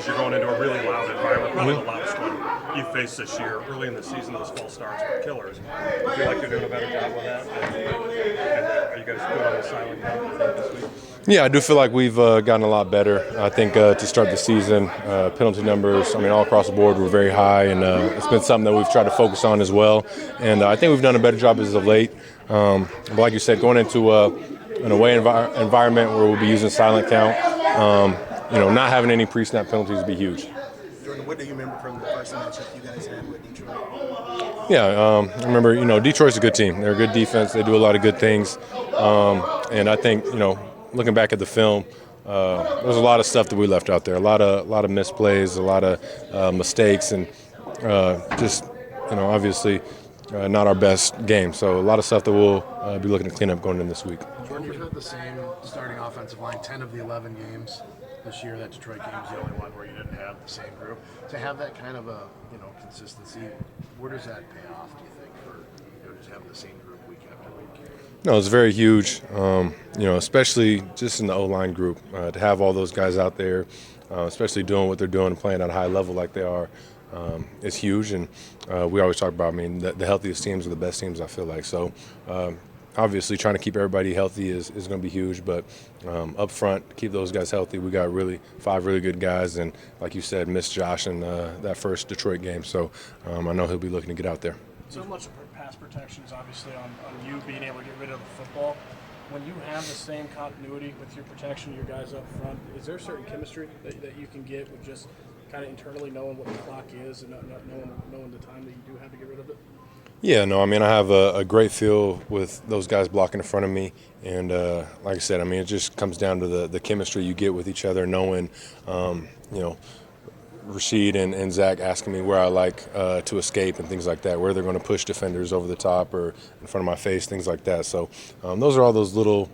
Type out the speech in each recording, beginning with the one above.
as you're going into a really loud environment, probably the loudest one you faced this year. Early in the season, those false starts were killers. I feel like you're doing a better job with that. And are you guys good on the silent count this week? Yeah, I do feel like we've gotten a lot better. I think to start the season, penalty numbers, all across the board were very high, and it's been something that we've tried to focus on as well. And I think we've done a better job as of late. But like you said, going into an away environment where we'll be using silent count, not having any pre-snap penalties would be huge. Jordan, what do you remember from the first matchup you guys had with Detroit? Yeah, I remember, Detroit's a good team. They're a good defense. They do a lot of good things. And I think, looking back at the film, there's a lot of stuff that we left out there. A lot of misplays, a lot of mistakes, and obviously not our best game. So a lot of stuff that we'll be looking to clean up going in this week. Jordan, you've had the same starting offensive line 10 of the 11 games this year. That Detroit game was the only one where you didn't have the same group. To have that kind of a consistency, where does that pay off, do you think, for just having the same group week after week? No, it's very huge, especially just in the O-line group. To have all those guys out there, especially doing what they're doing and playing at a high level like they are, is huge. And we always talk about, the healthiest teams are the best teams, I feel like. So obviously trying to keep everybody healthy is going to be huge. But up front, keep those guys healthy. We got 5 really good guys. And like you said, missed Josh in that first Detroit game. So I know he'll be looking to get out there. So much of pass protection is obviously on you being able to get rid of the football. When you have the same continuity with your protection, your guys up front, is there a certain chemistry that you can get with just kind of internally knowing what the clock is and not knowing the time that you do have to get rid of it? Yeah, no, I have a great feel with those guys blocking in front of me. And like I said, it just comes down to the chemistry you get with each other, knowing, Rashid and Zach asking me where I like to escape and things like that, where they're going to push defenders over the top or in front of my face, things like that. So those are all those little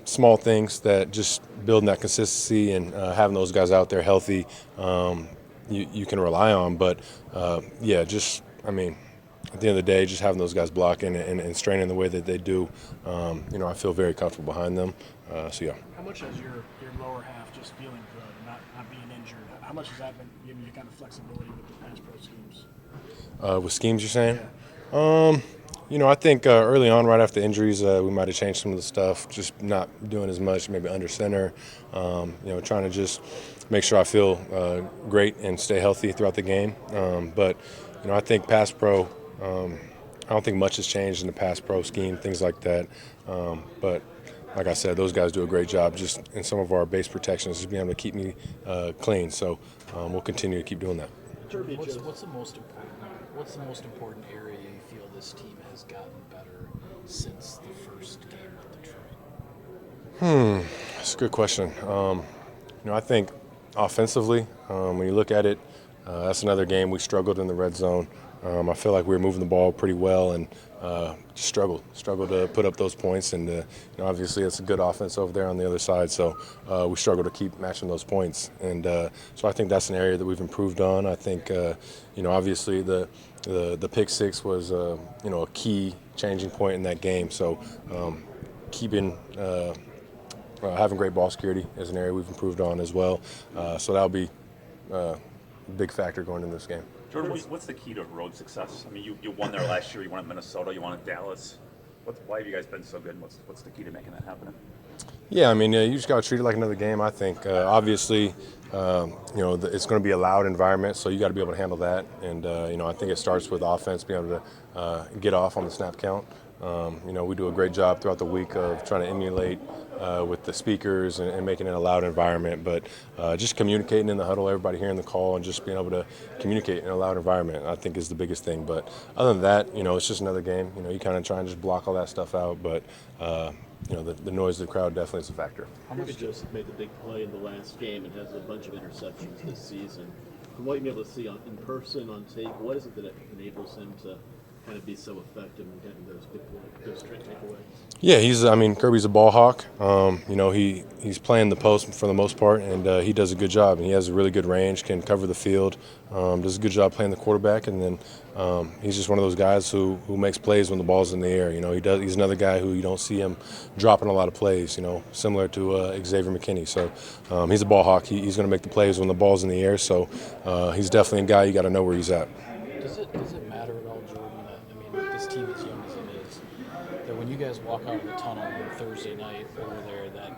small things that just building that consistency and having those guys out there healthy, you can rely on. But at the end of the day, just having those guys blocking and straining the way that they do, I feel very comfortable behind them. Yeah. How much has your lower half just feeling good, not being injured? How much has that been giving you kind of flexibility with the pass pro schemes? With schemes, you're saying? Yeah. I think early on, right after injuries, we might have changed some of the stuff, just not doing as much, maybe under center, trying to just make sure I feel great and stay healthy throughout the game. But I think pass pro, I don't think much has changed in the pass pro scheme, things like that. But like I said, those guys do a great job just in some of our base protections, just being able to keep me clean. So we'll continue to keep doing that. What's the most important area you feel this team has gotten better since the first game with Detroit? That's a good question. I think offensively, when you look at it, that's another game we struggled in the red zone. I feel like we were moving the ball pretty well and just struggled to put up those points. And obviously it's a good offense over there on the other side, so we struggle to keep matching those points. And so I think that's an area that we've improved on. I think obviously the pick six was a key changing point in that game. So having great ball security is an area we've improved on as well. So that'll be a big factor going into this game. Jordan, what's the key to road success? You won there last year. You won at Minnesota. You won at Dallas. Why have you guys been so good? And what's the key to making that happen? Yeah, you just got to treat it like another game. I think obviously, it's going to be a loud environment, so you got to be able to handle that. And I think it starts with offense being able to get off on the snap count. We do a great job throughout the week of trying to emulate with the speakers and making it a loud environment, but just communicating in the huddle, everybody hearing the call and just being able to communicate in a loud environment, I think is the biggest thing. But other than that, it's just another game. You kind of try and just block all that stuff out, but the noise of the crowd definitely is a factor. Harvey Joseph made the big play in the last game and has a bunch of interceptions this season. From what you've been able to see in person, on tape, what is it that enables him to kind of be so effective in getting those big those straight takeaways? Yeah, Kirby's a ball hawk. He's playing the post for the most part, and he does a good job. And he has a really good range, can cover the field, does a good job playing the quarterback, and then he's just one of those guys who makes plays when the ball's in the air. He's another guy who you don't see him dropping a lot of plays. Similar to Xavier McKinney. So he's a ball hawk. He's going to make the plays when the ball's in the air. So he's definitely a guy you got to know where he's at. Does it matter at all, Jordan, that this team, as young as it is, that when you guys walk out of the tunnel on Thursday night over there, that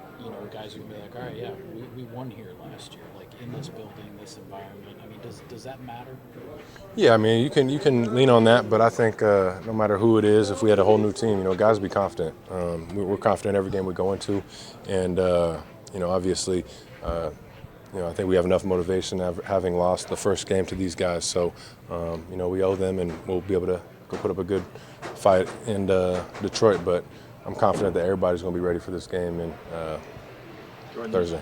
guys are gonna be like, all right, yeah, we won here last year, like in this building, this environment. Does that matter? Yeah, you can lean on that, but I think no matter who it is, if we had a whole new team, guys be confident. We're confident every game we go into, and obviously. I think we have enough motivation having lost the first game to these guys. So, we owe them, and we'll be able to go put up a good fight in Detroit. But I'm confident that everybody's going to be ready for this game in Thursday.